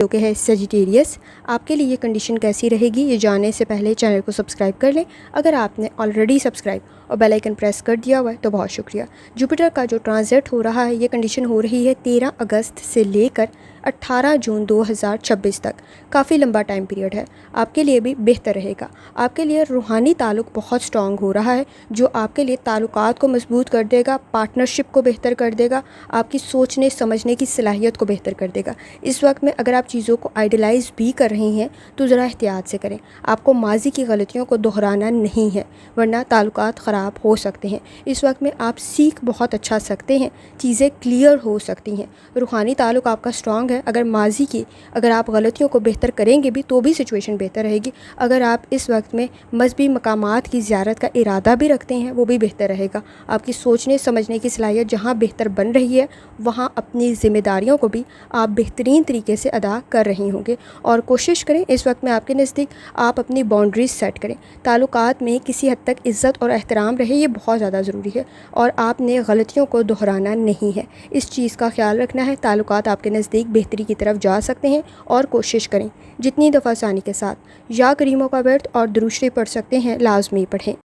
جو کہ ہے سیجیٹیریس، آپ کے لیے یہ کنڈیشن کیسی رہے گی یہ جاننے سے پہلے چینل کو سبسکرائب کر لیں۔ اگر آپ نے آلریڈی سبسکرائب اور بیل آئیکن پریس کر دیا ہوا ہے تو بہت شکریہ۔ جوپیٹر کا جو ٹرانزٹ ہو رہا ہے یہ کنڈیشن ہو رہی ہے 13 اگست سے لے کر 18 جون 2026 تک، کافی لمبا ٹائم پیریڈ ہے، آپ کے لیے بھی بہتر رہے گا۔ آپ کے لیے روحانی تعلق بہت سٹرونگ ہو رہا ہے جو آپ کے لیے تعلقات کو مضبوط کر دے گا، پارٹنرشپ کو بہتر کر دے گا، آپ کی سوچنے سمجھنے کی صلاحیت کو بہتر کر دے گا۔ اس وقت میں اگر آپ چیزوں کو آئیڈیلائز بھی کر رہی ہیں تو ذرا احتیاط سے کریں، آپ کو ماضی کی غلطیوں کو دہرانا نہیں ہے ورنہ تعلقات خراب ہو سکتے ہیں۔ اس وقت میں آپ سیکھ بہت اچھا سکتے ہیں، چیزیں کلیئر ہو سکتی ہیں، روحانی تعلق آپ کا سٹرونگ ہے۔ اگر ماضی کی اگر آپ غلطیوں کو بہتر کریں گے بھی تو بھی سچویشن بہتر رہے گی۔ اگر آپ اس وقت میں مذہبی مقامات کی زیارت کا ارادہ بھی رکھتے ہیں وہ بھی بہتر رہے گا۔ آپ کی سوچنے سمجھنے کی صلاحیت جہاں بہتر بن رہی ہے وہاں اپنی ذمہ داریوں کو بھی آپ بہترین طریقے سے ادا کر رہی ہوں گے، اور کوشش کریں اس وقت میں آپ کے نزدیک آپ اپنی باؤنڈریز سیٹ کریں، تعلقات میں کسی حد تک عزت اور احترام رہے، یہ بہت زیادہ ضروری ہے، اور آپ نے غلطیوں کو دہرانا نہیں ہے، اس چیز کا خیال رکھنا ہے۔ تعلقات آپ کے نزدیک بہتری کی طرف جا سکتے ہیں، اور کوشش کریں جتنی دفعہ آسانی کے ساتھ یا کریموں کا ورد اور درود شریف پڑھ سکتے ہیں لازمی پڑھیں۔